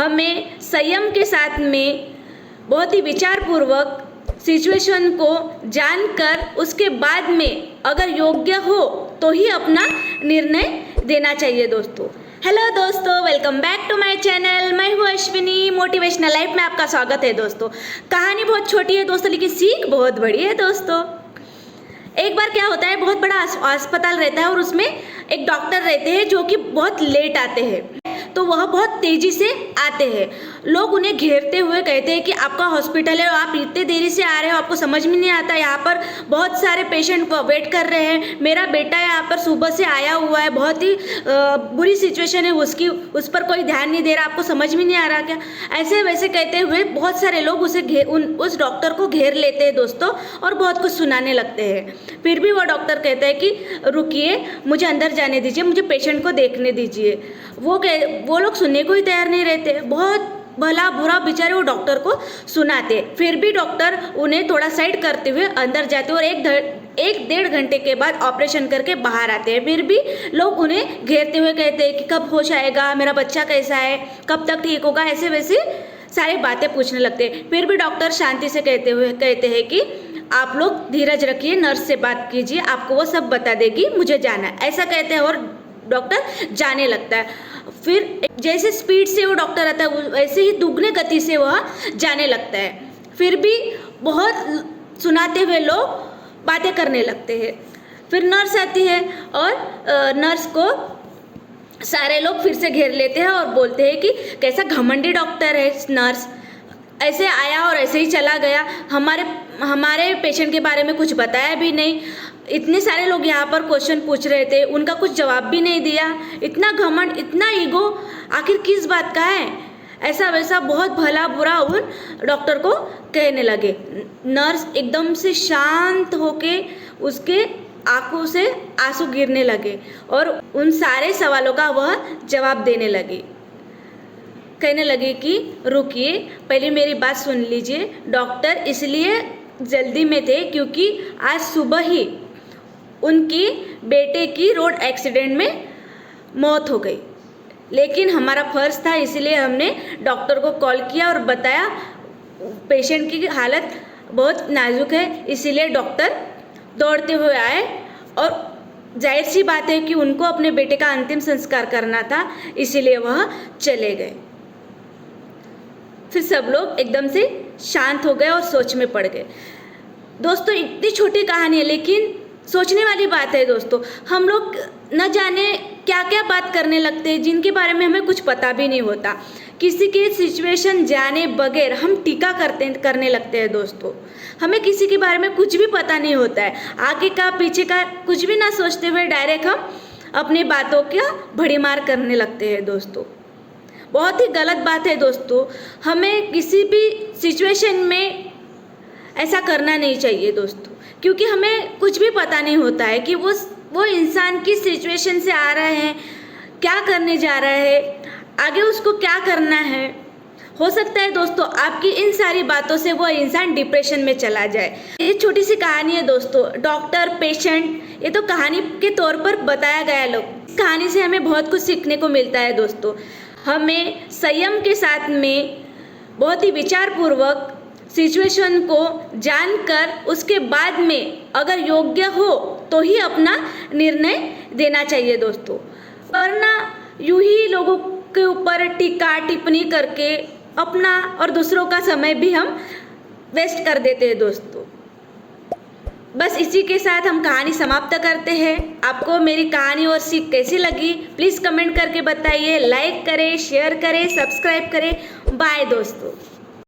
हमें संयम के साथ में बहुत ही विचारपूर्वक सिचुएशन को जानकर उसके बाद में अगर योग्य हो तो ही अपना निर्णय देना चाहिए दोस्तों। हेलो दोस्तों, welcome back to my channel. मैं हूँ अश्विनी, मोटिवेशनल लाइफ में आपका स्वागत है दोस्तों। कहानी बहुत छोटी है दोस्तों, लेकिन सीख बहुत बड़ी है दोस्तों। एक बार क्या होता है, बहुत बड़ा अस्पताल रहता है और उसमें एक डॉक्टर रहते हैं जो कि बहुत लेट आते हैं। तो वह बहुत तेज़ी से आते हैं। लोग उन्हें घेरते हुए कहते हैं कि आपका हॉस्पिटल है और आप इतने देरी से आ रहे हो, आपको समझ में नहीं आता, यहाँ पर बहुत सारे पेशेंट वेट कर रहे हैं, मेरा बेटा यहाँ पर सुबह से आया हुआ है, बहुत ही बुरी सिचुएशन है उसकी, उस पर कोई ध्यान नहीं दे रहा, आपको समझ में नहीं आ रहा क्या। ऐसे वैसे कहते हुए बहुत सारे लोग उस डॉक्टर को घेर लेते हैं दोस्तों और बहुत कुछ सुनाने लगते हैं। फिर भी वो डॉक्टर कहता है कि रुकिए, मुझे अंदर जाने दीजिए, मुझे पेशेंट को देखने दीजिए। वो लोग सुनने को ही तैयार नहीं रहते, बहुत भला बुरा बेचारे वो डॉक्टर को सुनाते। फिर भी डॉक्टर उन्हें थोड़ा साइड करते हुए अंदर जाते और एक डेढ़ घंटे के बाद ऑपरेशन करके बाहर आते हैं। फिर भी लोग उन्हें घेरते हुए कहते हैं कि कब होश आएगा, मेरा बच्चा कैसा है, कब तक ठीक होगा, ऐसे वैसे सारी बातें पूछने लगते हैं। फिर भी डॉक्टर शांति से कहते हैं कि आप लोग धीरज रखिए, नर्स से बात कीजिए, आपको वो सब बता देगी, मुझे जाना है, ऐसा कहते हैं और डॉक्टर जाने लगता है। फिर जैसे स्पीड से वो डॉक्टर आता है वैसे ही दुगने गति से वह जाने लगता है। फिर भी बहुत सुनाते हुए लोग बातें करने लगते हैं। फिर नर्स आती है और नर्स को सारे लोग फिर से घेर लेते हैं और बोलते हैं कि कैसा घमंडी डॉक्टर है नर्स, ऐसे आया और ऐसे ही चला गया, हमारे पेशेंट के बारे में कुछ बताया भी नहीं। इतने सारे लोग यहाँ पर क्वेश्चन पूछ रहे थे, उनका कुछ जवाब भी नहीं दिया। इतना घमंड, इतना ईगो आखिर किस बात का है। ऐसा वैसा बहुत भला बुरा उन डॉक्टर को कहने लगे। नर्स एकदम से शांत होके उसके आंखों से आंसू गिरने लगे और उन सारे सवालों का वह जवाब देने लगी। कहने लगी कि रुकिए, पहले मेरी बात सुन लीजिए। डॉक्टर इसलिए जल्दी में थे क्योंकि आज सुबह ही उनकी बेटे की रोड एक्सीडेंट में मौत हो गई, लेकिन हमारा फर्ज था, इसलिए हमने डॉक्टर को कॉल किया और बताया पेशेंट की हालत बहुत नाजुक है। इसीलिए डॉक्टर दौड़ते हुए आए और जाहिर सी बात है कि उनको अपने बेटे का अंतिम संस्कार करना था, इसीलिए वह चले गए। फिर सब लोग एकदम से शांत हो गए और सोच में पड़ गए। दोस्तों, इतनी छोटी कहानी है लेकिन सोचने वाली बात है दोस्तों। हम लोग न जाने क्या क्या बात करने लगते हैं जिनके बारे में हमें कुछ पता भी नहीं होता। किसी के सिचुएशन जाने बगैर हम टीका करने लगते हैं दोस्तों। हमें किसी के बारे में कुछ भी पता नहीं होता है, आगे का पीछे का कुछ भी ना सोचते हुए डायरेक्ट हम अपनी बातों का भड़ीमार करने लगते हैं दोस्तों। बहुत ही गलत बात है दोस्तों। हमें किसी भी सिचुएशन में ऐसा करना नहीं चाहिए दोस्तों, क्योंकि हमें कुछ भी पता नहीं होता है कि वो इंसान किस सिचुएशन से आ रहा है, क्या करने जा रहा है, आगे उसको क्या करना है। हो सकता है दोस्तों आपकी इन सारी बातों से वो इंसान डिप्रेशन में चला जाए। ये छोटी सी कहानी है दोस्तों, डॉक्टर पेशेंट, ये तो कहानी के तौर पर बताया गया। लोग कहानी से हमें बहुत कुछ सीखने को मिलता है दोस्तों। हमें संयम के साथ में बहुत ही विचारपूर्वक सिचुएशन को जानकर उसके बाद में अगर योग्य हो तो ही अपना निर्णय देना चाहिए दोस्तों, वरना यूं ही लोगों के ऊपर टीका टिप्पणी करके अपना और दूसरों का समय भी हम वेस्ट कर देते हैं दोस्तों। बस इसी के साथ हम कहानी समाप्त करते हैं। आपको मेरी कहानी और सीख कैसी लगी प्लीज़ कमेंट करके बताइए। लाइक करें, शेयर करें, सब्सक्राइब करें। बाय दोस्तों।